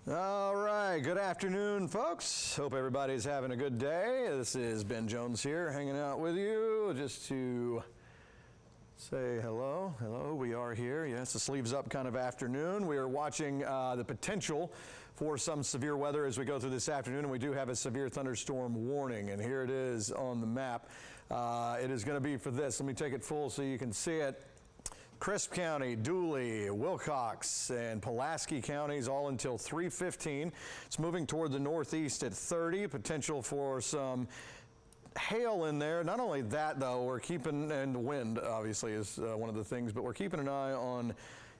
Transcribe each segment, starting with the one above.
All right, good afternoon, folks. Hope everybody's having a good day. This is Ben Jones here, hanging out with you just to say hello. Hello, we are here. Yes, the sleeves up kind of afternoon. We are watching the potential for some severe weather as we go through this afternoon, and we do have a severe thunderstorm warning, and here it is on the map. It is going to be for this. Let me take it full so you can see it. Crisp County, Dooley, Wilcox, and Pulaski counties all until 3:15. It's moving toward the northeast at 30. Potential for some hail in there. Not only that, though, we're keeping, and the wind obviously is one of the things, but we're keeping an eye on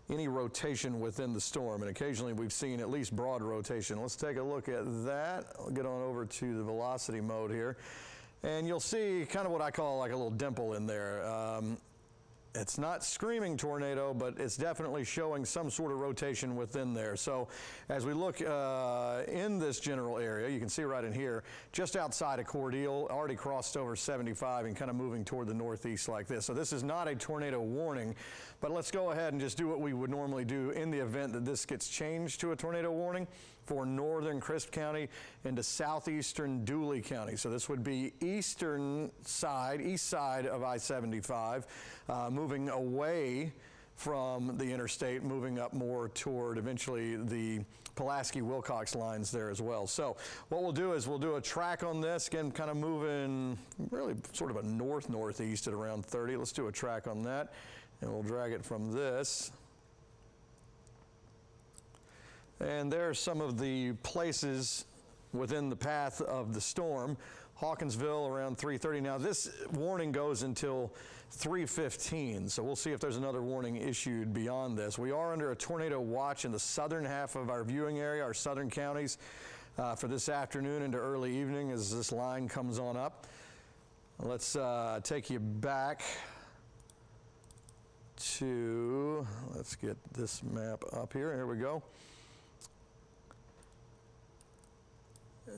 any rotation within the storm, and occasionally we've seen at least broad rotation. Let's take a look at that. I'll get on over to the velocity mode here, and you'll see kind of what I call like a little dimple in there. It's not screaming tornado, but it's definitely showing some sort of rotation within there. So as we look in this general area, you can see right in here, just outside of Cordele, already crossed over 75 and kind of moving toward the northeast like this. So this is not a tornado warning, but let's go ahead and just do what we would normally do in the event that this gets changed to a tornado warning for northern Crisp County into southeastern Dooley County. So this would be east side of I-75, moving away from the interstate, moving up more toward eventually the Pulaski-Wilcox lines there as well. So what we'll do is we'll do a track on this, again, kind of moving really sort of a north-northeast at around 30. Let's do a track on that, and we'll drag it from this. And there are some of the places within the path of the storm. Hawkinsville around 3:30. Now this warning goes until 3:15, so we'll see if there's another warning issued beyond this. We are under a tornado watch in the southern half of our viewing area, our southern counties, for this afternoon into early evening as this line comes on up. Let's take you back to, let's get this map up here. Here we go.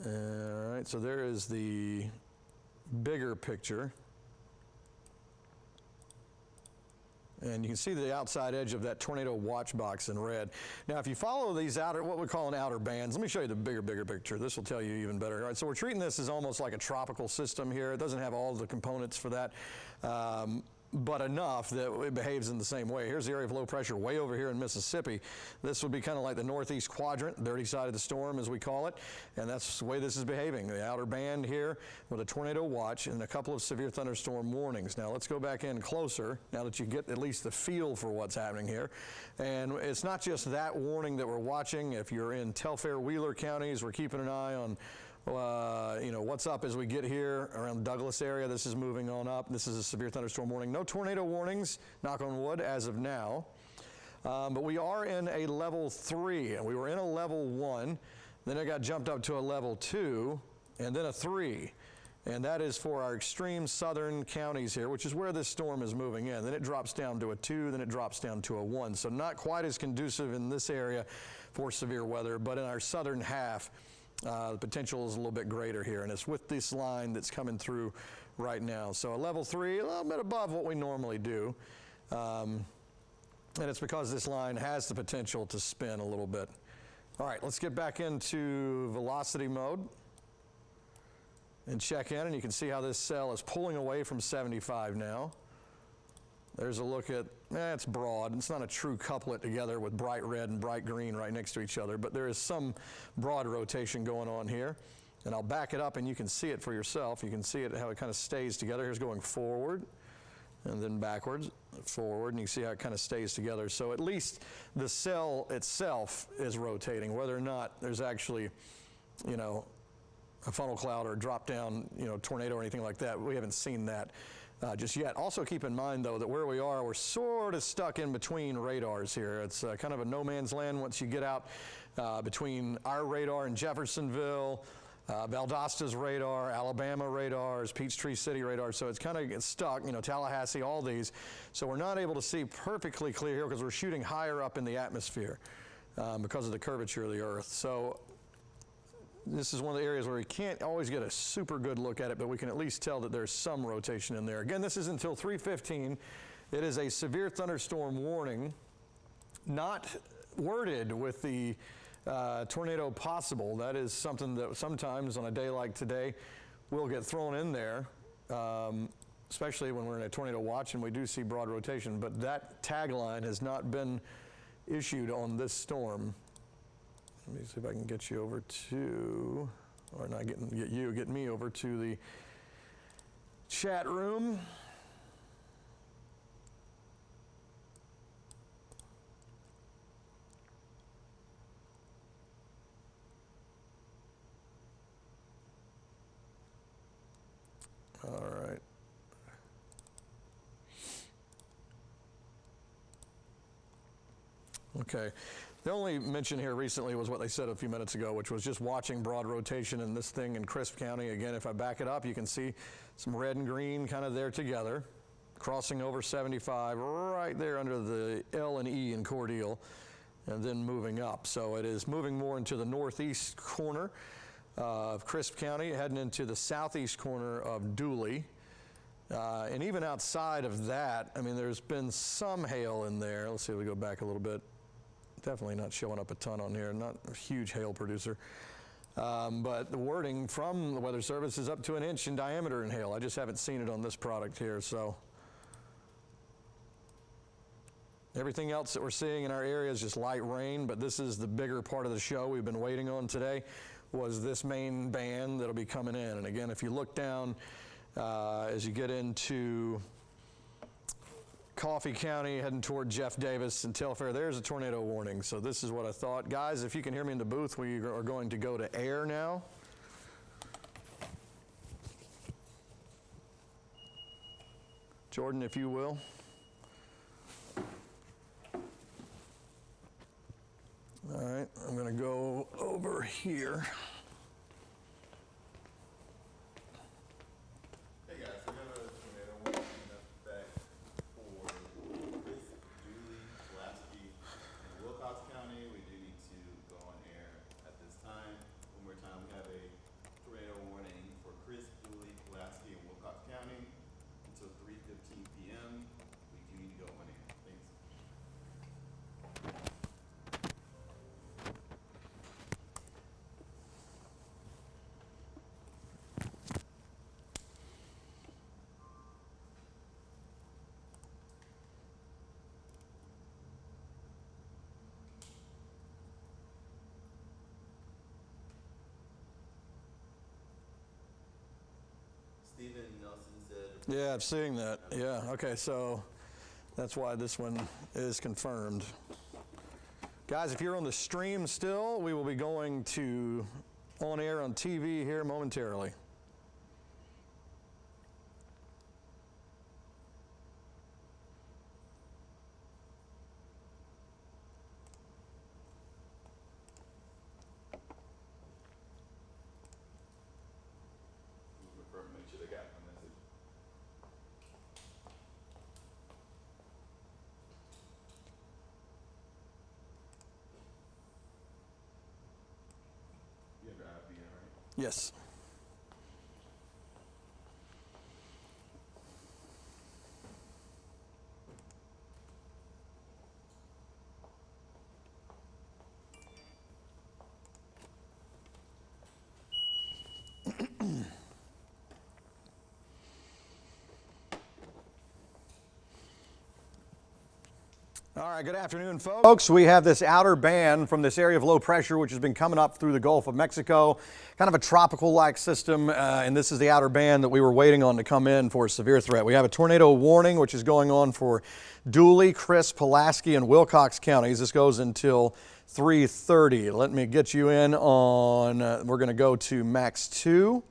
All right, so there is the bigger picture. And you can see the outside edge of that tornado watch box in red. Now, if you follow these outer, what we call an outer bands, let me show you the bigger picture. This will tell you even better. All right, so we're treating this as almost like a tropical system here. It doesn't have all the components for that. But enough that it behaves in the same way. Here's the area of low pressure way over here in Mississippi. This would be kind of like the northeast quadrant, dirty side of the storm as we call it, and that's the way this is behaving. The outer band here with a tornado watch and a couple of severe thunderstorm warnings. Now let's go back in closer now that you get at least the feel for what's happening here. And it's not just that warning that we're watching. If you're in Telfair, Wheeler counties, we're keeping an eye on you know, what's up as we get here around the Douglas area. This is moving on up. This is a severe thunderstorm warning. No tornado warnings, knock on wood, as of now. But we are in a level 3, and we were in a level 1. Then it got jumped up to a level 2, and then a 3. And that is for our extreme southern counties here, which is where this storm is moving in. Then it drops down to a 2, then it drops down to a 1. So not quite as conducive in this area for severe weather, but in our southern half, the potential is a little bit greater here, and it's with this line that's coming through right now. So a level 3, a little bit above what we normally do, and it's because this line has the potential to spin a little bit. All right, let's get back into velocity mode and check in, and you can see how this cell is pulling away from 75 now. There's a look at, it's broad. It's not a true couplet together with bright red and bright green right next to each other, but there is some broad rotation going on here. And I'll back it up and you can see it for yourself. You can see it, how it kind of stays together. Here's going forward and then backwards, forward, and you can see how it kind of stays together. So at least the cell itself is rotating, whether or not there's actually, you know, a funnel cloud or a drop down, you know, tornado or anything like that. We haven't seen that just yet. Also keep in mind though that where we are, we're sort of stuck in between radars here. It's kind of a no man's land once you get out between our radar in Jeffersonville, Valdosta's radar, Alabama radars, Peachtree City radar. So it's kind of stuck, you know, Tallahassee, all these. So we're not able to see perfectly clear here because we're shooting higher up in the atmosphere because of the curvature of the earth. So this is one of the areas where we can't always get a super good look at it, but we can at least tell that there's some rotation in there. Again, this is until 3:15. It is a severe thunderstorm warning, not worded with the tornado possible. That is something that sometimes on a day like today will get thrown in there, especially when we're in a tornado watch and we do see broad rotation. But that tagline has not been issued on this storm. Let me see if I can get you over to, or not get me over to the chat room. All right. Okay. The only mention here recently was what they said a few minutes ago, which was just watching broad rotation in this thing in Crisp County. Again, if I back it up, you can see some red and green kind of there together, crossing over 75 right there under the L and E in Cordele, and then moving up. So it is moving more into the northeast corner of Crisp County, heading into the southeast corner of Dooley. And even outside of that, I mean, there's been some hail in there. Let's see if we go back a little bit. Definitely not showing up a ton on here, not a huge hail producer. But the wording from the Weather Service is up to 1 inch in diameter in hail. I just haven't seen it on this product here, so. Everything else that we're seeing in our area is just light rain, but this is the bigger part of the show we've been waiting on today, was this main band that'll be coming in. And again, if you look down as you get into Coffee County, heading toward Jeff Davis and Telfair, there's a tornado warning. So this is what I thought. Guys, if you can hear me in the booth, we are going to go to air now. Jordan, if you will. All right, I'm going to go over here. Hey guys, we have a tornado warning in effect for Crisp, Dooley, Pulaski, and Wilcox County. We do need to go on air at this time. One more time, we have a tornado warning for Crisp, Dooley, Pulaski, and Wilcox County until 3:15 p.m. We do need to go on air. Thanks. Stephen Nelson said. Yeah, I'm seeing that. Yeah, okay, so that's why this one is confirmed. Guys, if you're on the stream still, we will be going to on air on TV here momentarily. Make sure they got my message. You have your IBN, right? Yes. All right, good afternoon, folks. We have this outer band from this area of low pressure, which has been coming up through the Gulf of Mexico, kind of a tropical-like system, and this is the outer band that we were waiting on to come in for a severe threat. We have a tornado warning, which is going on for Dooley, Crisp, Pulaski, and Wilcox counties. This goes until 3:30. Let me get you in on, we're going to go to Max 2.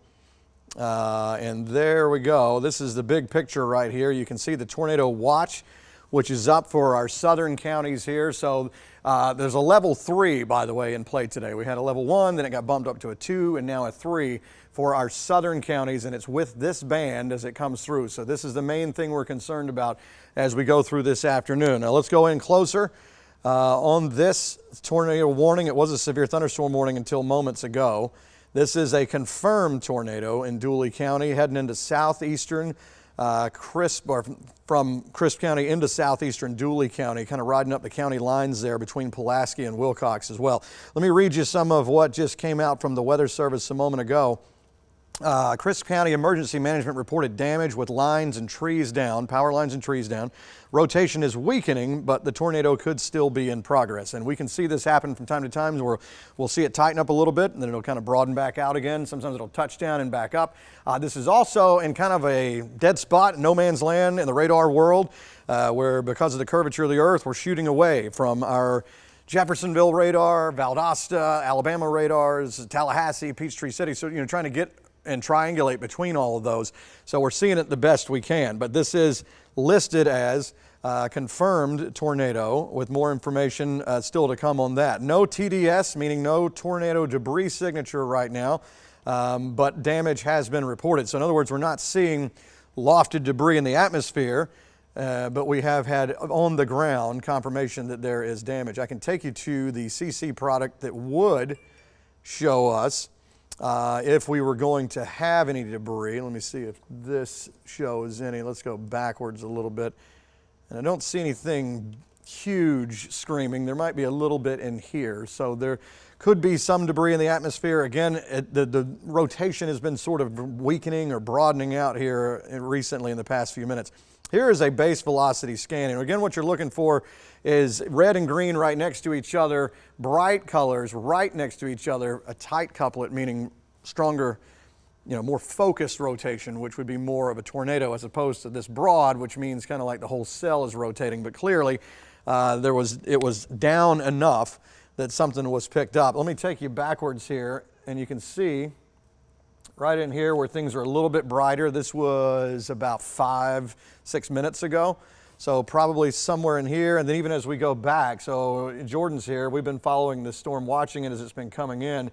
And there we go. This is the big picture right here. You can see the tornado watch, which is up for our southern counties here. So there's a level 3, by the way, in play today. We had a level 1, then it got bumped up to a 2, and now a 3 for our southern counties, and it's with this band as it comes through. So this is the main thing we're concerned about as we go through this afternoon. Now let's go in closer on this tornado warning. It was a severe thunderstorm warning until moments ago. This is a confirmed tornado in Dooley County heading into southeastern from Crisp County into southeastern Dooley County, kind of riding up the county lines there between Pulaski and Wilcox as well. Let me read you some of what just came out from the Weather Service a moment ago. Crisp County Emergency Management reported damage with lines and trees down, power lines and trees down. Rotation is weakening, but the tornado could still be in progress. And we can see this happen from time to time where we'll see it tighten up a little bit and then it'll kind of broaden back out again. Sometimes it'll touch down and back up. This is also in kind of a dead spot, no man's land in the radar world, where because of the curvature of the earth, we're shooting away from our Jeffersonville radar, Valdosta, Alabama radars, Tallahassee, Peachtree City. So, trying to get and triangulate between all of those. So we're seeing it the best we can, but this is listed as confirmed tornado with more information still to come on that. No TDS, meaning no tornado debris signature right now, but damage has been reported. So in other words, we're not seeing lofted debris in the atmosphere, but we have had on the ground confirmation that there is damage. I can take you to the CC product that would show us if we were going to have any debris. Let me see if this shows any. Let's go backwards a little bit. And I don't see anything huge screaming. There might be a little bit in here. So there could be some debris in the atmosphere. Again, the rotation has been sort of weakening or broadening out here recently in the past few minutes. Here is a base velocity scan. And again, what you're looking for is red and green right next to each other, bright colors right next to each other, a tight couplet, meaning stronger, more focused rotation, which would be more of a tornado as opposed to this broad, which means kind of like the whole cell is rotating. But clearly, it was down enough that something was picked up. Let me take you backwards here, and you can see right in here where things are a little bit brighter. This was about 5-6 minutes ago. So probably somewhere in here, and then even as we go back, so Jordan's here, we've been following the storm, watching it as it's been coming in,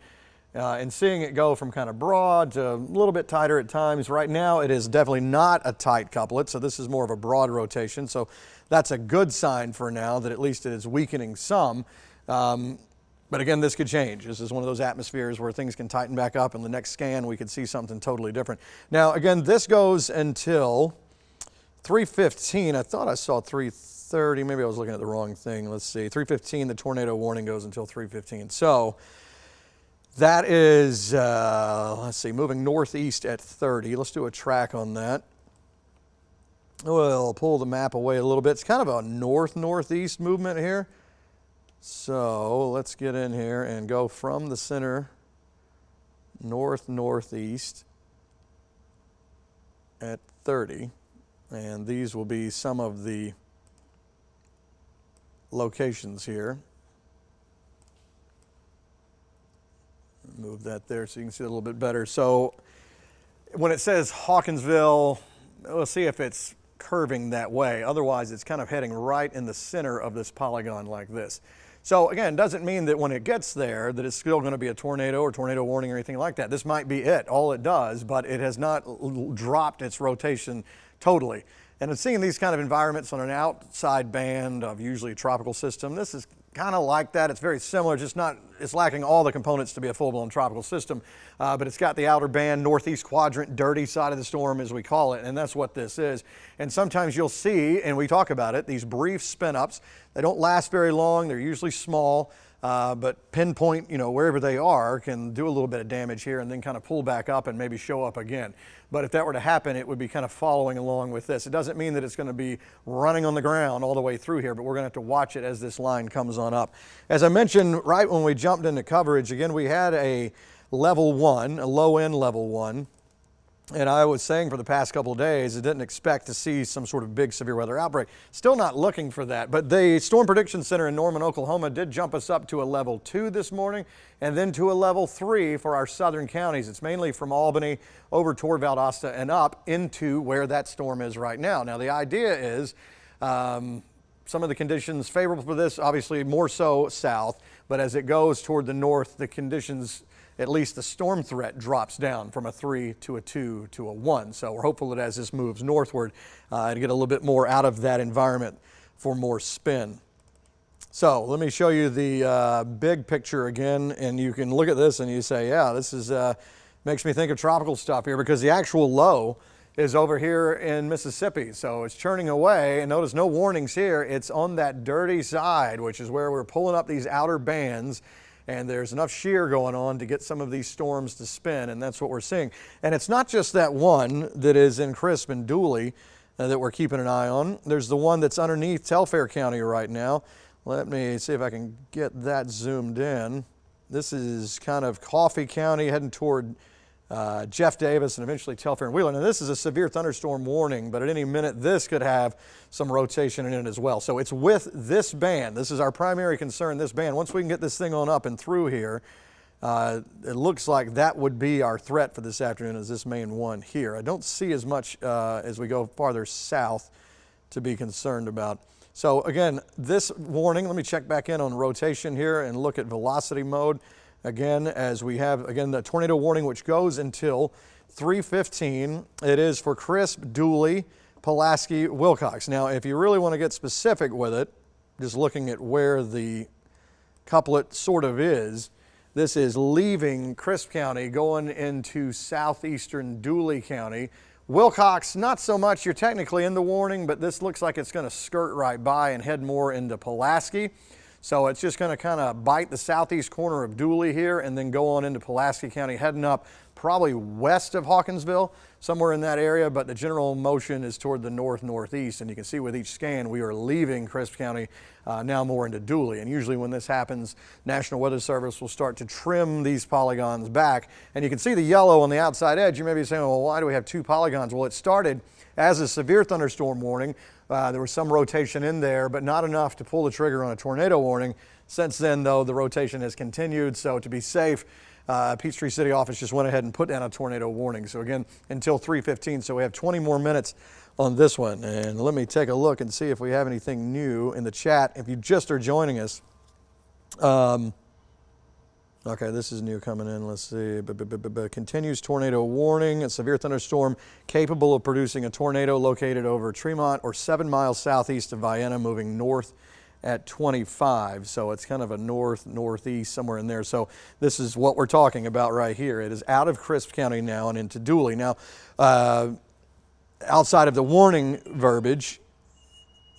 and seeing it go from kind of broad to a little bit tighter at times. Right now it is definitely not a tight couplet, so this is more of a broad rotation. So that's a good sign for now that at least it is weakening some. But again, this could change. This is one of those atmospheres where things can tighten back up, and the next scan we could see something totally different. Now again, this goes until 3:15. I thought I saw 3:30. Maybe I was looking at the wrong thing. Let's see. 3:15, the tornado warning goes until 3:15. So that is, let's see, moving northeast at 30. Let's do a track on that. We'll pull the map away a little bit. It's kind of a north-northeast movement here. So let's get in here and go from the center north-northeast at 30. And these will be some of the locations here. Move that there so you can see it a little bit better. So when it says Hawkinsville, we'll see if it's curving that way. Otherwise, it's kind of heading right in the center of this polygon like this. So again, doesn't mean that when it gets there that it's still going to be a tornado or tornado warning or anything like that. This might be it, all it does, but it has not dropped its rotation totally. And in seeing these kind of environments on an outside band of usually a tropical system, this is kind of like that. It's very similar, just not, it's lacking all the components to be a full-blown tropical system, but it's got the outer band, northeast quadrant, dirty side of the storm as we call it, and that's what this is. And sometimes you'll see, and we talk about it, these brief spin-ups. They don't last very long. They're usually small. But pinpoint, wherever they are can do a little bit of damage here and then kind of pull back up and maybe show up again. But if that were to happen, it would be kind of following along with this. It doesn't mean that it's going to be running on the ground all the way through here, but we're going to have to watch it as this line comes on up. As I mentioned right when we jumped into coverage, again, we had a level 1, a low-end level 1. And I was saying for the past couple of days, I didn't expect to see some sort of big severe weather outbreak. Still not looking for that, but the Storm Prediction Center in Norman, Oklahoma did jump us up to a level 2 this morning and then to a level 3 for our southern counties. It's mainly from Albany over toward Valdosta and up into where that storm is right now. Now the idea is some of the conditions favorable for this, obviously more so south, but as it goes toward the north, the conditions, at least the storm threat, drops down from a 3 to a 2 to a 1. So we're hopeful that as this moves northward, to get a little bit more out of that environment for more spin. So let me show you the big picture again, and you can look at this and you say, yeah, this is makes me think of tropical stuff here, because the actual low is over here in Mississippi. So it's churning away, and notice no warnings here. It's on that dirty side, which is where we're pulling up these outer bands, and there's enough shear going on to get some of these storms to spin, and that's what we're seeing. And it's not just that one that is in Crisp and Dooley that we're keeping an eye on. There's the one that's underneath Telfair County right now. Let me see if I can get that zoomed in. This is kind of Coffee County heading toward Jeff Davis and eventually Telfair and Wheeler. Now this is a severe thunderstorm warning, but at any minute this could have some rotation in it as well. So it's with this band. This is our primary concern, this band. Once we can get this thing on up and through here, it looks like that would be our threat for this afternoon, is this main one here. I don't see as much as we go farther south to be concerned about. So again, this warning, let me check back in on rotation here and look at velocity mode. Again, as we have, again, the tornado warning, which goes until 3:15. It is for Crisp, Dooley, Pulaski, Wilcox. Now, if you really want to get specific with it, just looking at where the couplet sort of is, this is leaving Crisp County, going into southeastern Dooley County. Wilcox, not so much. You're technically in the warning, but this looks like it's going to skirt right by and head more into Pulaski. So it's just going to kind of bite the southeast corner of Dooley here and then go on into Pulaski County, heading up probably west of Hawkinsville, somewhere in that area, but the general motion is toward the north-northeast. And you can see with each scan, we are leaving Crisp County now more into Dooley. And usually when this happens, National Weather Service will start to trim these polygons back. And you can see the yellow on the outside edge. You may be saying, well, why do we have two polygons? Well, it started as a severe thunderstorm warning. There was some rotation in there, but not enough to pull the trigger on a tornado warning. Since then, though, the rotation has continued. So to be safe, Peachtree City office just went ahead and put down a tornado warning. So again, until 3:15. So we have 20 more minutes on this one. And let me take a look and see if we have anything new in the chat. If you just are joining us, okay, this is new coming in. Let's see. Continues tornado warning. A severe thunderstorm capable of producing a tornado located over Tremont or 7 miles southeast of Vienna, moving north at 25. So it's kind of a northeast, somewhere in there. So this is what we're talking about right here. It is out of Crisp County now and into Dooley. Now, outside of the warning verbiage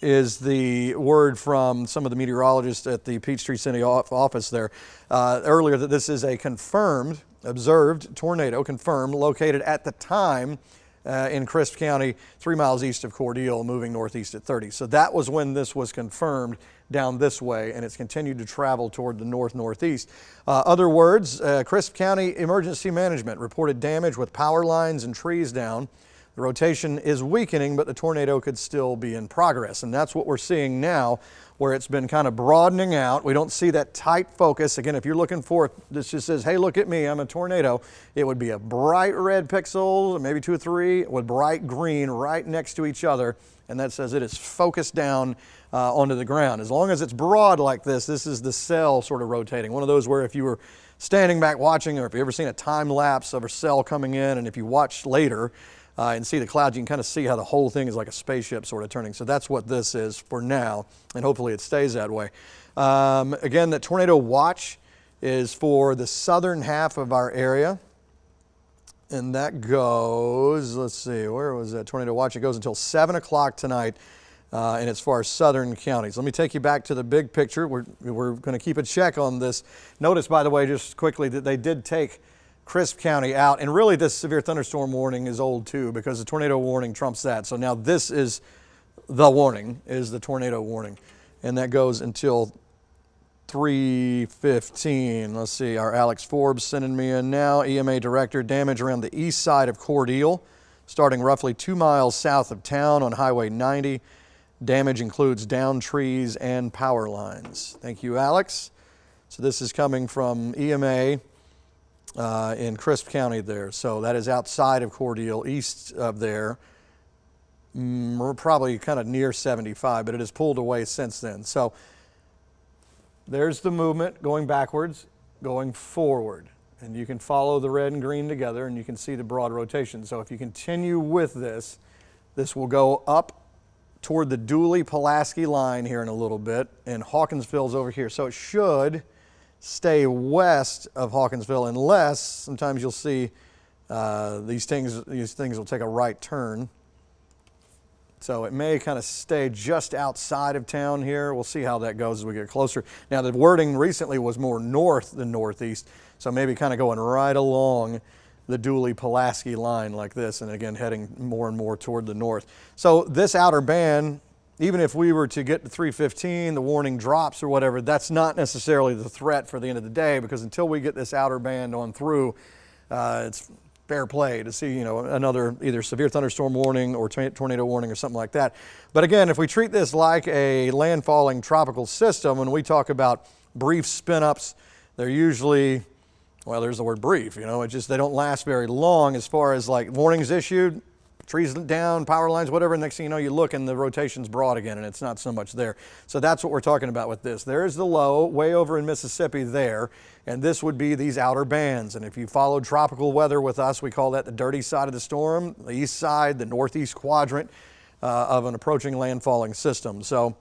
is the word from some of the meteorologists at the Peachtree City office there earlier that this is a confirmed, observed tornado, confirmed, located at the time in Crisp County, 3 miles east of Cordele, moving northeast at 30. So that was when this was confirmed down this way, and it's continued to travel toward the north-northeast. Other words, Crisp County Emergency Management reported damage with power lines and trees down. The rotation is weakening, but the tornado could still be in progress. And that's what we're seeing now, where it's been kind of broadening out. We don't see that tight focus. Again, if you're looking for it, this just says, hey, look at me, I'm a tornado. It would be a bright red pixel, maybe 2 or 3, with bright green right next to each other. And that says it is focused down onto the ground. As long as it's broad like this is the cell sort of rotating. One of those where if you were standing back watching, or if you've ever seen a time lapse of a cell coming in, and if you watch later, and see the clouds, you can kind of see how the whole thing is like a spaceship sort of turning. So that's what this is for now, and hopefully it stays that way. Again, the tornado watch is for the southern half of our area, and that goes, let's see, where was that tornado watch? It goes until 7 o'clock tonight, and it's for our southern counties. Let me take you back to the big picture. We're going to keep a check on this. Notice, by the way, just quickly, that they did take Crisp County out, and really this severe thunderstorm warning is old too, because the tornado warning trumps that. So now this is the warning, is the tornado warning, and that goes until 3:15. Let's see, our Alex Forbes sending me in now. EMA director, damage around the east side of Cordele, starting roughly 2 miles south of town on Highway 90. Damage includes downed trees and power lines. Thank you, Alex. So this is coming from EMA in Crisp County there. So that is outside of Cordele, east of there. We're probably kind of near 75, but it has pulled away since then. So there's the movement going backwards, going forward. And you can follow the red and green together, and you can see the broad rotation. So if you continue with this, this will go up toward the Dooley-Pulaski line here in a little bit, and Hawkinsville's over here. So it should stay west of Hawkinsville, unless sometimes you'll see these things will take a right turn. So it may kind of stay just outside of town here. We'll see how that goes as we get closer. Now the wording recently was more north than northeast, so maybe kind of going right along the Dooley-Pulaski line like this, and again heading more and more toward the north. So this outer band, even if we were to get to 315, the warning drops or whatever, that's not necessarily the threat for the end of the day, because until we get this outer band on through, it's fair play to see, another either severe thunderstorm warning or tornado warning or something like that. But again, if we treat this like a landfalling tropical system, when we talk about brief spin-ups, they're usually, well, there's the word brief, it's just they don't last very long as far as like warnings issued, trees down, power lines, whatever. Next thing you know, you look and the rotation's broad again and it's not so much there. So that's what we're talking about with this. There's the low way over in Mississippi there, and this would be these outer bands. And if you followed tropical weather with us, we call that the dirty side of the storm, the east side, the northeast quadrant of an approaching landfalling system. So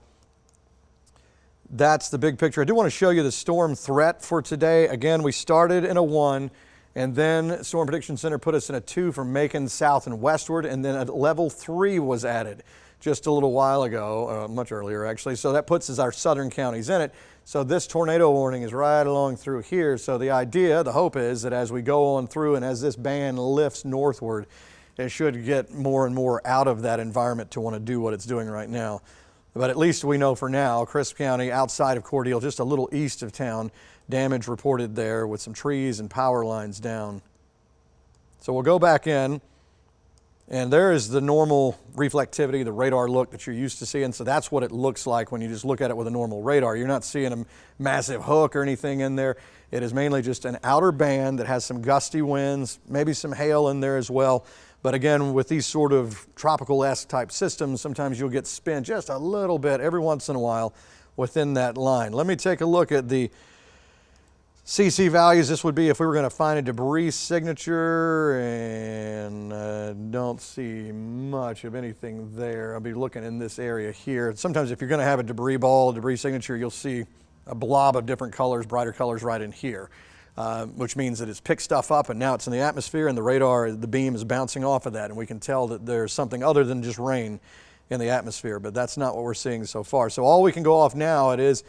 that's the big picture. I do want to show you the storm threat for today. Again, we started in a 1. And then Storm Prediction Center put us in a 2 from Macon south and westward, and then a level 3 was added just a little while ago, much earlier actually. So that puts us our southern counties in it. So this tornado warning is right along through here. So the idea, the hope is that as we go on through and as this band lifts northward, it should get more and more out of that environment to want to do what it's doing right now. But at least we know for now, Crisp County outside of Cordele, just a little east of town, damage reported there with some trees and power lines down. So we'll go back in, and there is the normal reflectivity, the radar look that you're used to seeing. So that's what it looks like when you just look at it with a normal radar. You're not seeing a massive hook or anything in there. It is mainly just an outer band that has some gusty winds, maybe some hail in there as well. But again, with these sort of tropical-esque type systems, sometimes you'll get spin just a little bit every once in a while within that line. Let me take a look at the CC values. This would be if we were going to find a debris signature, and don't see much of anything there. I'll be looking in this area here. Sometimes if you're going to have a debris ball, a debris signature, you'll see a blob of different colors, brighter colors right in here, which means that it's picked stuff up and now it's in the atmosphere, and the radar, the beam is bouncing off of that, and we can tell that there's something other than just rain in the atmosphere, but that's not what we're seeing so far. So all we can go off now, it is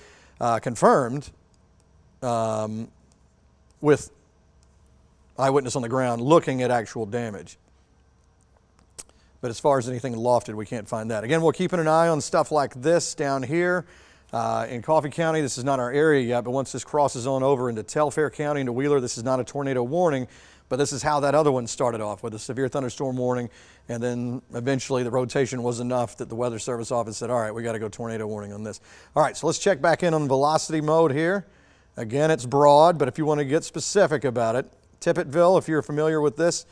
confirmed with eyewitness on the ground looking at actual damage. But as far as anything lofted, we can't find that. Again, we're keeping an eye on stuff like this down here. In Coffee County, this is not our area yet, but once this crosses on over into Telfair County, into Wheeler, this is not a tornado warning, but this is how that other one started off, with a severe thunderstorm warning, and then eventually the rotation was enough that the Weather Service office said, all right, we got to go tornado warning on this. All right, so let's check back in on velocity mode here. Again, it's broad, but if you want to get specific about it, Tippettville, if you're familiar with this,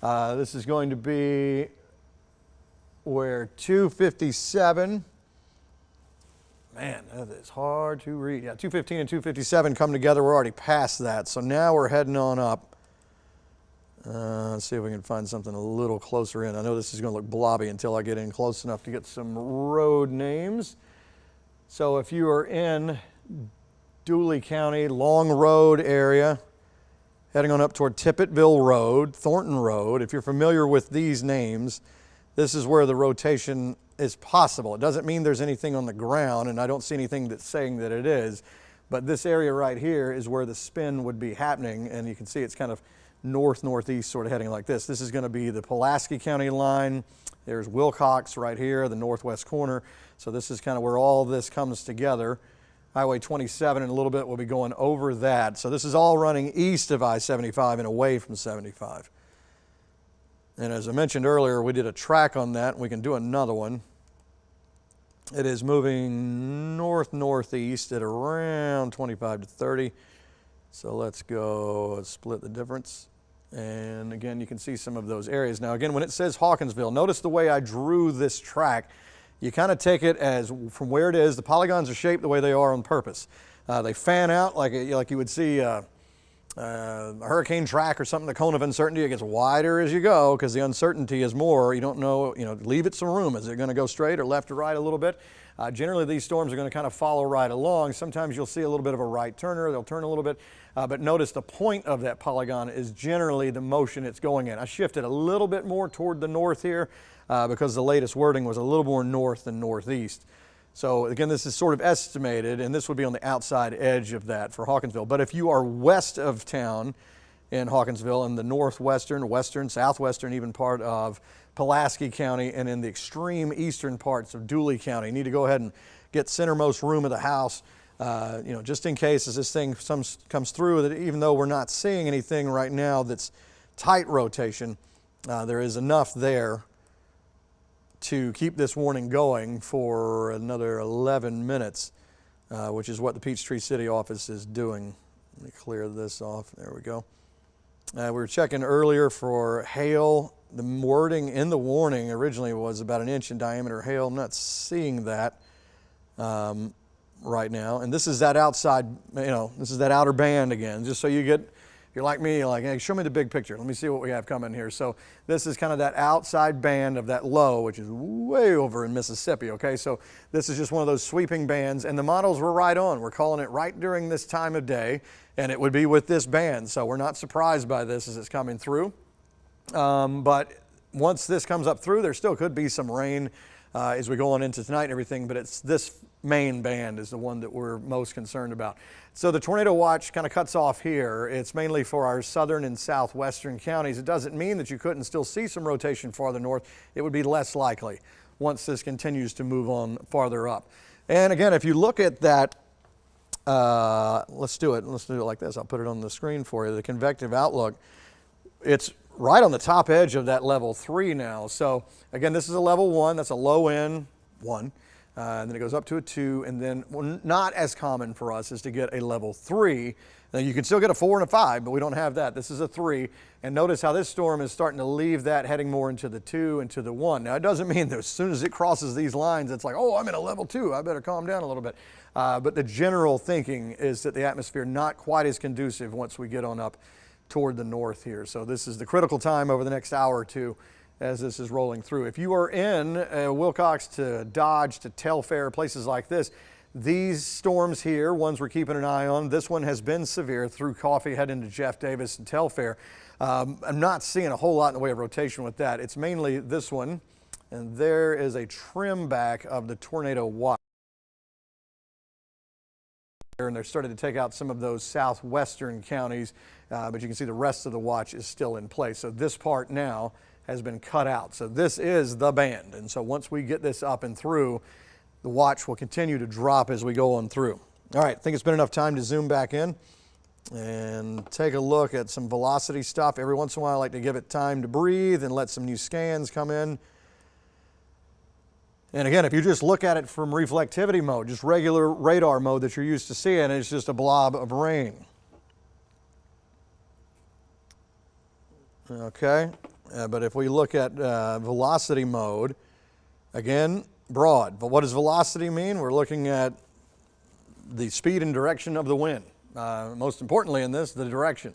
this is going to be where 257, man, that is hard to read. Yeah, 215 and 257 come together. We're already past that, so now we're heading on up. Let's see if we can find something a little closer in. I know this is going to look blobby until I get in close enough to get some road names. So if you are in Dooley County, Long Road area, heading on up toward Tippettville Road, Thornton Road, if you're familiar with these names, this is where the rotation is possible. It doesn't mean there's anything on the ground, and I don't see anything that's saying that it is, but this area right here is where the spin would be happening, and you can see it's kind of north-northeast sort of heading like this. This is going to be the Pulaski County line. There's Wilcox right here, the northwest corner. So this is kind of where all this comes together. Highway 27 in a little bit will be going over that. So this is all running east of I-75 and away from 75. And as I mentioned earlier, we did a track on that, and we can do another one. It is moving north-northeast at around 25 to 30. So let's go split the difference. And again, you can see some of those areas. Now again, when it says Hawkinsville, notice the way I drew this track. You kind of take it as from where it is. The polygons are shaped the way they are on purpose. They fan out like you would see a hurricane track or something, the cone of uncertainty. It gets wider as you go because the uncertainty is more. You don't know, leave it some room. Is it going to go straight or left or right a little bit? Generally, these storms are going to kind of follow right along. Sometimes you'll see a little bit of a right turner. They'll turn a little bit. But notice the point of that polygon is generally the motion it's going in. I shifted a little bit more toward the north here because the latest wording was a little more north than northeast. So again, this is sort of estimated, and this would be on the outside edge of that for Hawkinsville. But if you are west of town in Hawkinsville, in the northwestern, western, southwestern, even part of Pulaski County, and in the extreme eastern parts of Dooley County, you need to go ahead and get centermost room of the house, just in case as this thing comes through, that even though we're not seeing anything right now that's tight rotation, there is enough there to keep this warning going for another 11 minutes, which is what the Peachtree City office is doing. Let me clear this off. There we go. We were checking earlier for hail. The wording in the warning originally was about 1 inch in diameter hail. I'm not seeing that right now. And this is that outside, this is that outer band again, just so you get, you're like me, you're like, hey, show me the big picture. Let me see what we have coming here. So this is kind of that outside band of that low, which is way over in Mississippi, okay? So this is just one of those sweeping bands, and the models were right on. We're calling it right during this time of day, and it would be with this band. So we're not surprised by this as it's coming through. But once this comes up through, there still could be some rain as we go on into tonight and everything, but it's this main band is the one that we're most concerned about. So the tornado watch kind of cuts off here. It's mainly for our southern and southwestern counties. It doesn't mean that you couldn't still see some rotation farther north. It would be less likely once this continues to move on farther up. And again, if you look at that, let's do it like this. I'll put it on the screen for you. The convective outlook, it's right on the top edge of that level 3 now. So again, this is a level 1. That's a low end 1. And then it goes up to a 2, and then not as common for us is to get a level 3. Now you can still get a 4 and a 5, but we don't have that. This is a 3. And notice how this storm is starting to leave that, heading more into the 2 and to the 1. Now it doesn't mean that as soon as it crosses these lines, it's like, oh, I'm in a level 2. I better calm down a little bit. But the general thinking is that the atmosphere not quite as conducive once we get on up toward the north here. So this is the critical time over the next hour or two as this is rolling through. If you are in Wilcox to Dodge to Telfair, places like this, these storms here, ones we're keeping an eye on, this one has been severe through Coffee, heading to Jeff Davis and Telfair. I'm not seeing a whole lot in the way of rotation with that. It's mainly this one, and there is a trim back of the tornado watch. And they're starting to take out some of those southwestern counties, but you can see the rest of the watch is still in place. So this part now has been cut out. So this is the band. And so once we get this up and through, the watch will continue to drop as we go on through. All right, I think it's been enough time to zoom back in and take a look at some velocity stuff. Every once in a while, I like to give it time to breathe and let some new scans come in. And again, if you just look at it from reflectivity mode, just regular radar mode that you're used to seeing, it's just a blob of rain. Okay, but if we look at velocity mode, again, broad. But what does velocity mean? We're looking at the speed and direction of the wind. Most importantly in this, the direction.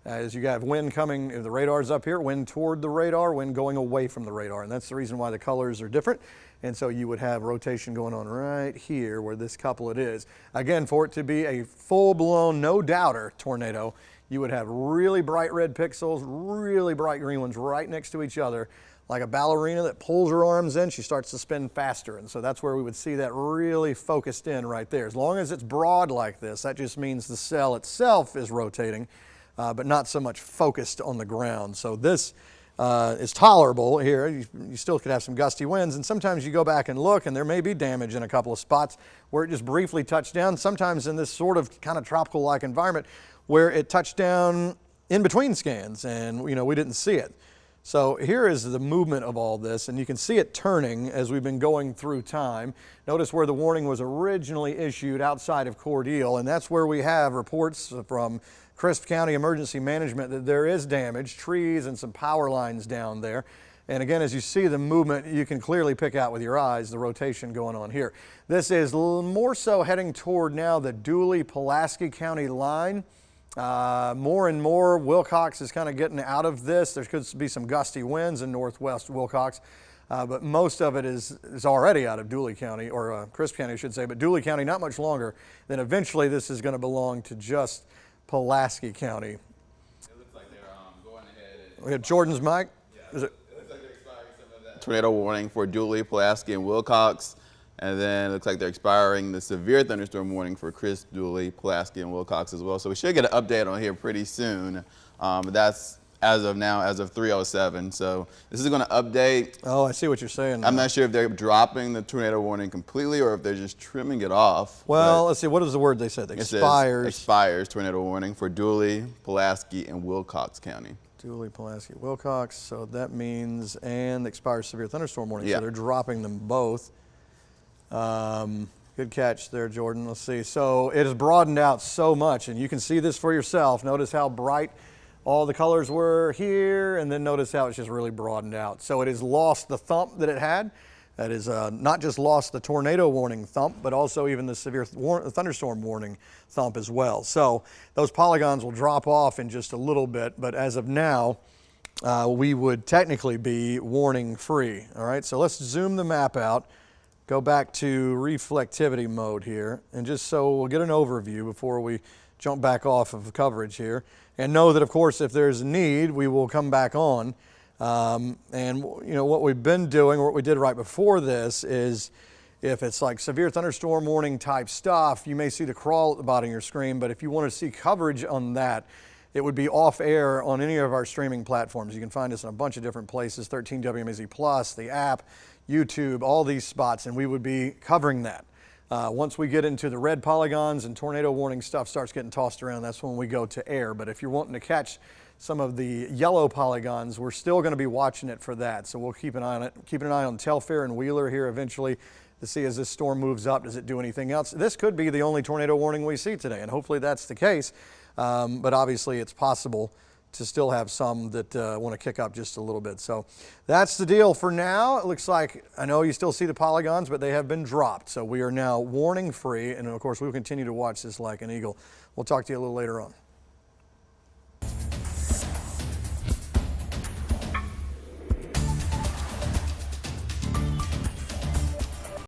As you have wind coming, if the radar's up here, wind toward the radar, wind going away from the radar. And that's the reason why the colors are different. And so you would have rotation going on right here where this couplet is. Again, for it to be a full-blown, no-doubter tornado, you would have really bright red pixels, really bright green ones right next to each other. Like a ballerina that pulls her arms in, she starts to spin faster. And so that's where we would see that really focused in right there. As long as it's broad like this, that just means the cell itself is rotating, but not so much focused on the ground. So this is tolerable here. You still could have some gusty winds, and sometimes you go back and look and there may be damage in a couple of spots where it just briefly touched down. Sometimes in this sort of kind of tropical-like environment where it touched down in between scans and we didn't see it. So here is the movement of all this, and you can see it turning as we've been going through time. Notice where the warning was originally issued outside of Cordele, and that's where we have reports from Crisp County Emergency Management that there is damage, trees and some power lines down there. And again, as you see the movement, you can clearly pick out with your eyes the rotation going on here. This is more so heading toward now the Dooley-Pulaski County line. More and more, Wilcox is kind of getting out of this. There could be some gusty winds in northwest Wilcox. but most of it is already out of Dooley County, or Crisp County, I should say, but Dooley County not much longer. Then eventually this is going to belong to just Pulaski County. It looks like they're going ahead and We have Jordan's mic. Is it? it looks like they're expiring some of that tornado warning for Dooley, Pulaski, and Wilcox. And then it looks like they're expiring the severe thunderstorm warning for Crisp, Dooley, Pulaski, and Wilcox as well. So we should get an update on here pretty soon. But that's as of now, as of 3:07. So this is going to update. Oh, I see what you're saying. I'm not sure if they're dropping the tornado warning completely or if they're just trimming it off. Well, But let's see. What is the word they said? it says Expires. expires tornado warning for Dooley, Pulaski, and Wilcox County. Dooley, Pulaski, Wilcox. So that means, and expires severe thunderstorm warning. Yeah. So they're dropping them both. Good catch there, Jordan. Let's see. So it has broadened out so much, and you can see this for yourself. Notice how bright all the colors were here, and then notice how it's just really broadened out. So it has lost the thump that it had. That is not just lost the tornado warning thump, but also even the severe thunderstorm warning thump as well. So those polygons will drop off in just a little bit, but as of now, we would technically be warning free. All right, so let's zoom the map out. Go back to reflectivity mode here, and just so we'll get an overview before we jump back off of coverage here. And know that, of course, if there's a need, we will come back on. And you know what we've been doing, what we did right before this is, if it's like severe thunderstorm warning type stuff, you may see the crawl at the bottom of your screen, but if you want to see coverage on that, it would be off air on any of our streaming platforms. You can find us in a bunch of different places, 13 WMAZ Plus, the app, YouTube, all these spots, and we would be covering that. Once we get into the red polygons and tornado warning stuff starts getting tossed around, that's when we go to air. But if you're wanting to catch some of the yellow polygons, we're still going to be watching it for that. So we'll keep an eye on it. Keeping an eye on Telfair and Wheeler here eventually to see as this storm moves up, does it do anything else? This could be the only tornado warning we see today, and hopefully that's the case. But obviously it's possible to still have some that want to kick up just a little bit. So that's the deal for now. It looks like, I know you still see the polygons, but they have been dropped. So we are now warning free, and of course we'll continue to watch this like an eagle. We'll talk to you a little later on.